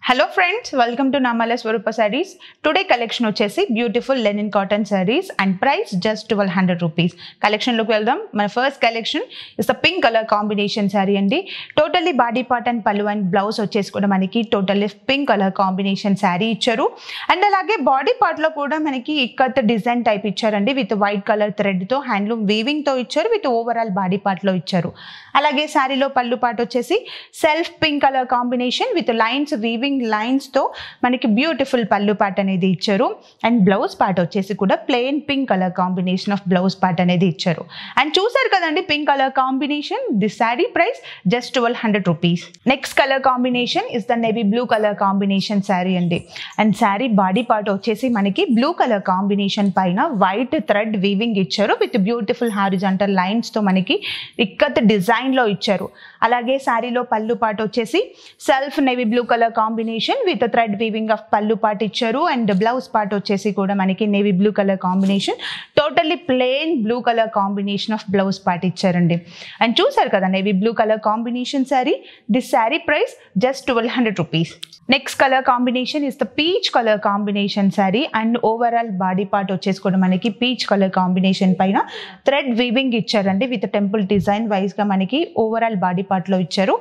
Hello friends, welcome to Namala Swarupa Sarees. Today collection వచ్చేసి beautiful linen cotton sarees and price just 1200 rupees. Collection look వెళ్దాం. మన first collection is the pink color combination saree అండి. Totally body part and pallu and blouse వచ్చేసి కూడా మనకి totally pink color combination saree ఇచ్చారు. And అలాగే body part లో కూడా మనకి ఇక్కత్ డిజైన్ టైప్ ఇచ్చారండి విత్ వైట్ కలర్ థ్రెడ్ తో హ్యాండ్లూమ్ వీవింగ్ తో ఇచ్చారు విత్ ఓవరాల్ బాడీ పార్ట్ లో ఇచ్చారు. అలాగే సారీలో పళ్ళు పార్ట్ వచ్చేసి self pink colour combination with lines weaving lines తో మనకి బ్యూటిఫుల్ పళ్ళు పార్ట్ అనేది ఇచ్చారు. అండ్ బ్లౌజ్ పార్ట్ వచ్చేసి కూడా plain pink colour combination of blouse part అనేది ఇచ్చారు. అండ్ చూసారు కదండి pink colour combination. This sorry price just 1200 rupees. Next colour combination is the navy blue colour combination sari అండి. అండ్ శారీ బాడీ పార్ట్ వచ్చేసి మనకి blue colour combination పైన white thread weaving ఇచ్చారు with beautiful horizontal lines తో మనకి ikat design లో ఇచ్చారు. అలాగే శారీలో పళ్ళు పార్ట్ వచ్చేసి self navy blue colour combination with thread weaving of పళ్ళు పార్ట్ ఇచ్చారు. అండ్ బ్లౌజ్ పార్ట్ వచ్చేసి కూడా మనకి navy blue colour combination totally plain blue colour combination of blouse part ఇచ్చారండి. అండ్ చూసారు కదా navy blue colour combination sari. This sari price just 1200 rupees. Next colour combination is the peach colour combination sari. And overall body part వచ్చేసి కూడా మనకి peach colour combination పైన thread weaving ఇచ్చారండి with temple design wise గా మనకి ఓవరాల్ బాడీ పార్ట్ లో ఇచ్చారు.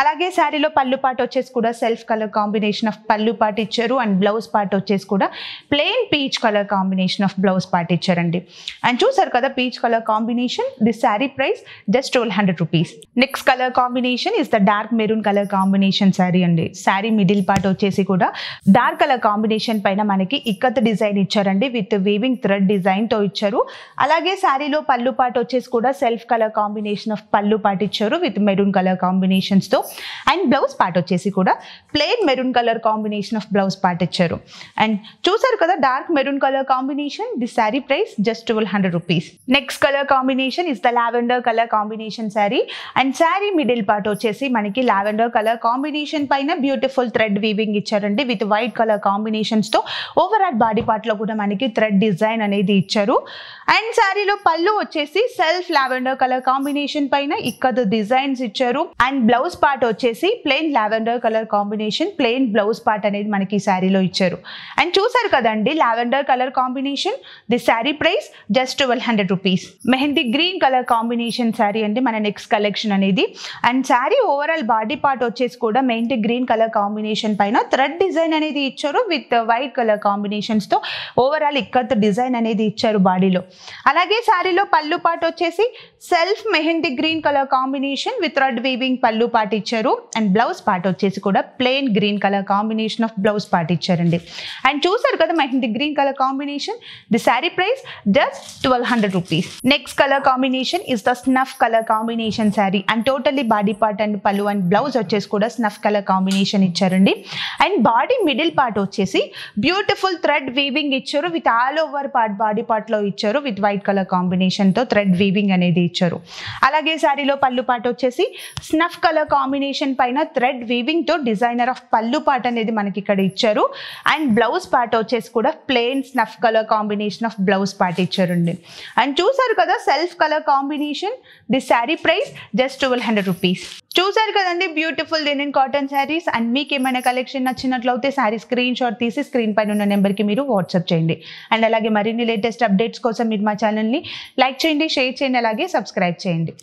అలాగే శారీలో పళ్ళు పార్ట్ వచ్చేసి కూడా సెల్ఫ్ కలర్ కాంబినేషన్ ఆఫ్ పళ్ళు పార్ట్ ఇచ్చారు. అండ్ బ్లౌజ్ పార్ట్ వచ్చేసి కూడా plain peach colour combination of blouse part ఇచ్చారండి. అండ్ చూసారు కదా peach colour combination. This sari price just 1200 rupees. Next colour combination is the dark maroon colour combination sari అండి. Sari middle part వచ్చేసి కూడా డార్క్ కలర్ కాంబినేషన్ పైన మనకి ఇక్కత్ డిజైన్ ఇచ్చారండి విత్ వీవింగ్ థ్రెడ్ డిజైన్ తో ఇచ్చారు. అలాగే శారీలో పళ్ళు పార్ట్ వచ్చేసి కూడా సెల్ఫ్ కలర్ కాంబినేషన్ ఆఫ్ పళ్ళు పార్ట్ ఇచ్చారు విత్ మెరూన్ కలర్ కాంబినేషన్స్ తో. అండ్ బ్లౌజ్ పార్ట్ వచ్చేసి కూడా plain maroon colour combination of blouse part ఇచ్చారు. అండ్ చూసారు కదా dark maroon colour combination. This sari price just 1200 rupees. Next colour combination is the lavender colour combination sari. And sari middle part వచ్చేసి మనకి lavender colour combination పైన beautiful thread weaving ఇచ్చారండి with white colour combinations తో. Overall body part లో కూడా మనకి thread design అనేది ఇచ్చారు. అండ్ శారీలో పళ్ళు వచ్చేసి సెల్ఫ్ లావెండర్ కలర్ కాంబినేషన్ పైన ఇక్కత డిజైన్స్ ఇచ్చారు. అండ్ బ్లౌజ్ పార్ట్ వచ్చేసి plain lavender colour combination plain blouse part అనేది మనకి శారీలో ఇచ్చారు. అండ్ చూసారు కదండి lavender colour combination. The sari price just 1200 rupees. Mehndi green colour combination sari అండి మన నెక్స్ట్ కలెక్షన్ అనేది. And sari overall body part వచ్చేసి కూడా మెహందీ గ్రీన్ కలర్ కాంబినేషన్ పైన థ్రెడ్ డిజైన్ అనేది ఇచ్చారు విత్ వైట్ కలర్ కాంబినేషన్స్ తో ఓవరాల్ ఇక్కత్ డిజైన్ అనేది ఇచ్చారు బాడీలో. అలాగే శారీలో పళ్ళు పార్ట్ వచ్చేసి self mehndi green colour combination with thread weaving పళ్ళు పార్ట్ ఇచ్చారు. అండ్ బ్లౌజ్ పార్ట్ వచ్చేసి కూడా plain green colour combination of blouse part ఇచ్చారండి. అండ్ చూసారు కదా mehndi green colour combination. The sari price just 1200 rupees. Next colour combination is the snuff colour combination sari. And totally body part and పళ్ళు and blouse వచ్చేసి కూడా snuff colour combination ఇచ్చారండి. And body middle part వచ్చేసి beautiful thread weaving ఇచ్చారు with all over part body part లో ఇచ్చారు with white colour combination తో thread weaving అనేది ఇచ్చారు. అలాగే శారీలో పళ్ళు పార్ట్ వచ్చేసి స్నఫ్ కలర్ కాంబినేషన్ పైన థ్రెడ్ వీవింగ్ తో డిజైనర్ ఆఫ్ పళ్ళు పార్ట్ అనేది మనకి ఇక్కడ ఇచ్చారు. అండ్ బ్లౌజ్ పార్ట్ వచ్చేసి కూడా plain snuff colour combination of blouse part ఇచ్చారండి. అండ్ చూసారు కదా self colour combination. The sari price just 1200 rupees. చూసారు కదండి beautiful linen cotton saris. And మీకు ఏమైనా కలెక్షన్ నచ్చినట్లయితే శారీ స్క్రీన్ షాట్ తీసి స్క్రీన్ పైన ఉన్న నెంబర్కి మీరు వాట్సాప్ చేయండి. అండ్ అలాగే మరిన్ని లేటెస్ట్ అప్డేట్స్ కోసం మీరు మా ఛానల్ని లైక్ చేయండి, షేర్ చేయండి, అలాగే సబ్స్క్రైబ్ చేయండి.